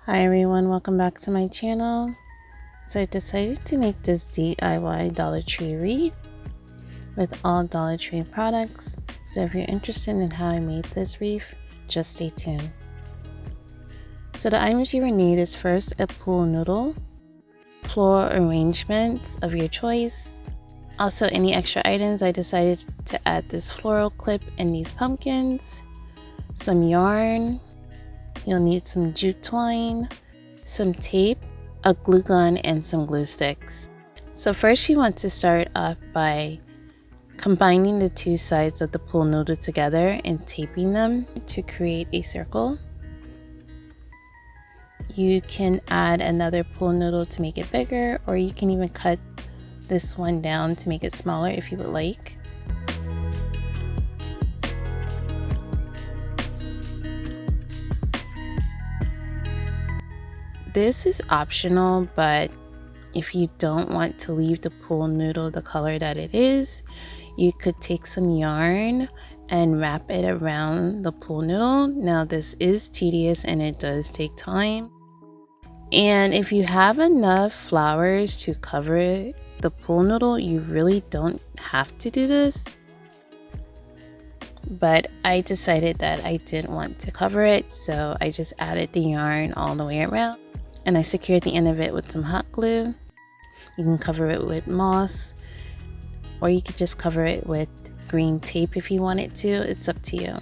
Hi everyone, welcome back to my channel. So I decided to make this DIY Dollar Tree wreath with all Dollar Tree products. So if you're interested in how I made this wreath, just stay tuned. So the items you will need is first a pool noodle, floral arrangements of your choice. Also any extra items, I decided to add this floral clip and these pumpkins, some yarn. You'll need some jute twine, some tape, a glue gun, and some glue sticks. So first you want to start off by combining the two sides of the pool noodle together and taping them to create a circle. You can add another pool noodle to make it bigger, or you can even cut this one down to make it smaller if you would like. This is optional, but if you don't want to leave the pool noodle the color that it is, you could take some yarn and wrap it around the pool noodle. Now this is tedious and it does take time. And if you have enough flowers to cover the pool noodle, you really don't have to do this. But I decided that I didn't want to cover it, so I just added the yarn all the way around. And I secured the end of it with some hot glue. You can cover it with moss, or you could just cover it with green tape if you wanted to. It's up to you.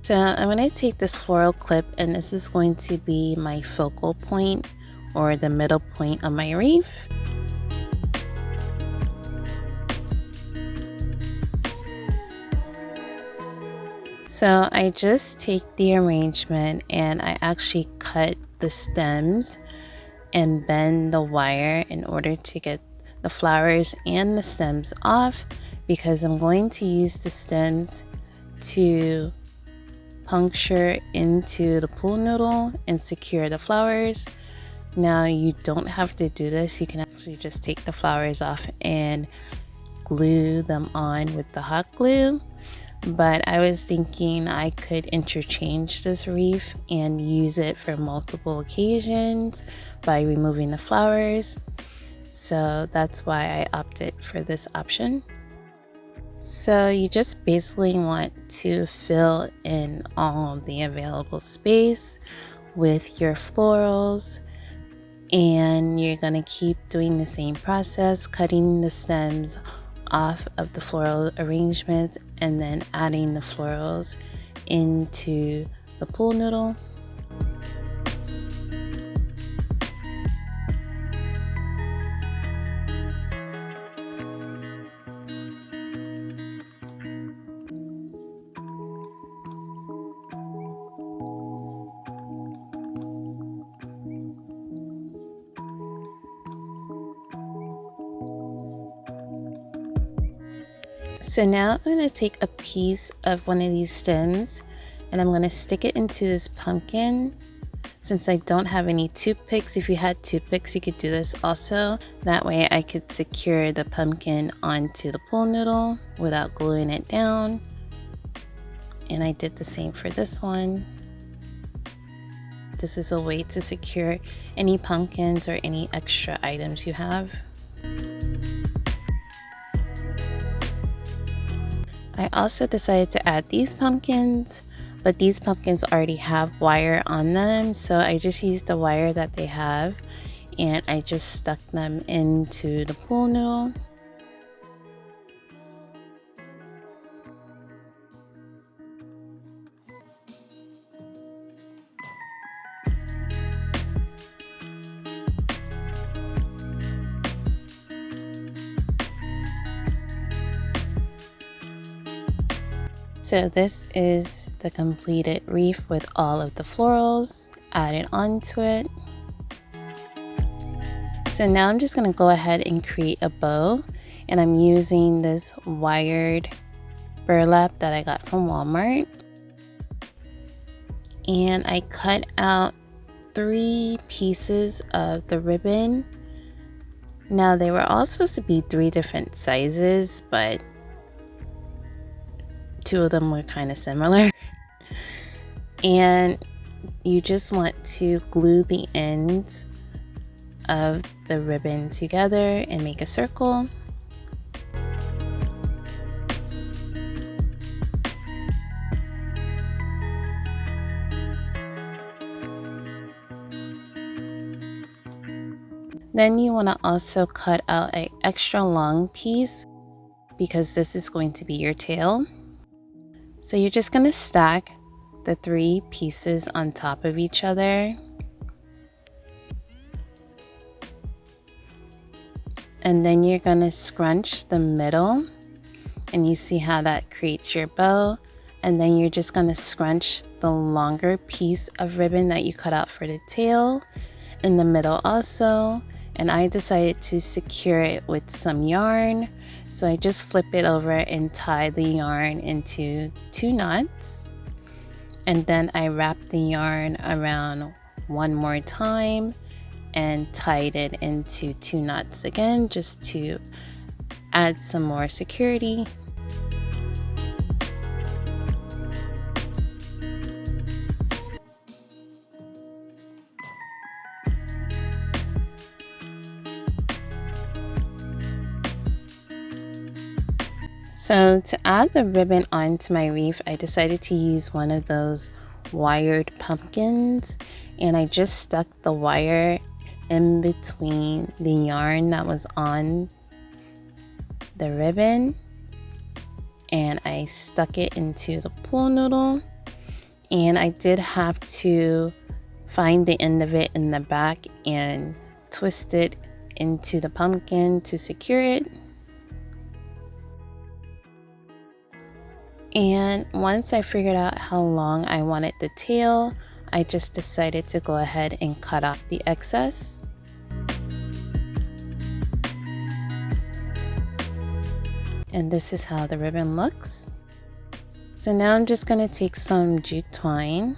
So I'm going to take this floral clip, and this is going to be my focal point or the middle point of my wreath. So I just take the arrangement and I actually cut the stems and bend the wire in order to get the flowers and the stems off, because I'm going to use the stems to puncture into the pool noodle and secure the flowers. Now you don't have to do this. You can actually just take the flowers off and glue them on with the hot glue. But I was thinking I could interchange this wreath and use it for multiple occasions by removing the flowers. So that's why I opted for this option. So you just basically want to fill in all the available space with your florals, and you're going to keep doing the same process, cutting the stems off of the floral arrangements and then adding the florals into the pool noodle. So now I'm going to take a piece of one of these stems and I'm going to stick it into this pumpkin. Since I don't have any toothpicks, if you had toothpicks you could do this also. That way I could secure the pumpkin onto the pool noodle without gluing it down. And I did the same for this one. This is a way to secure any pumpkins or any extra items you have. I also decided to add these pumpkins, but these pumpkins already have wire on them, so I just used the wire that they have and I just stuck them into the pool noodle. So this is the completed wreath with all of the florals added onto it. So now I'm just going to go ahead and create a bow, and I'm using this wired burlap that I got from Walmart. And I cut out 3 pieces of the ribbon Now they were all supposed to be 3 different sizes, but 2 of them were kind of similar. And you just want to glue the ends of the ribbon together and make a circle. Then you want to also cut out an extra long piece because this is going to be your tail. So you're just going to stack the 3 pieces on top of each other. And then you're going to scrunch the middle, and you see how that creates your bow. And then you're just going to scrunch the longer piece of ribbon that you cut out for the tail in the middle also. And I decided to secure it with some yarn. So I just flip it over and tie the yarn into 2 knots. And then I wrap the yarn around one more time and tied it into 2 knots again, just to add some more security. So to add the ribbon onto my wreath, I decided to use one of those wired pumpkins, and I just stuck the wire in between the yarn that was on the ribbon, and I stuck it into the pool noodle. And I did have to find the end of it in the back and twist it into the pumpkin to secure it. And once I figured out how long I wanted the tail, I just decided to go ahead and cut off the excess. And this is how the ribbon looks. So now I'm just going to take some jute twine,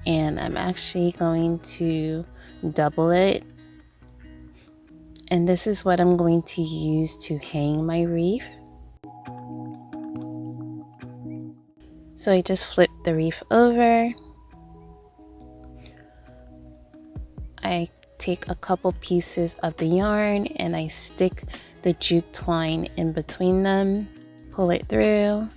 and I'm actually going to double it. And this is what I'm going to use to hang my wreath. So I just flip the wreath over. I take a couple pieces of the yarn and I stick the jute twine in between them, pull it through,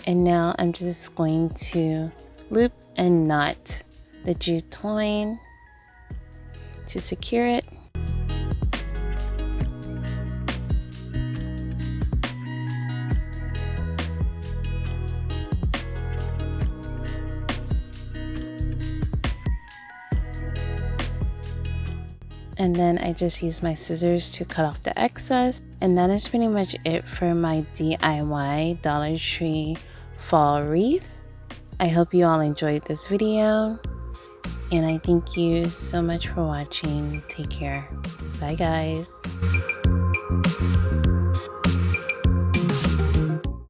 and now I'm just going to loop and knot the jute twine to secure it. And then I just use my scissors to cut off the excess. And that is pretty much it for my DIY Dollar Tree fall wreath. I hope you all enjoyed this video, and I thank you so much for watching. Take care. Bye guys.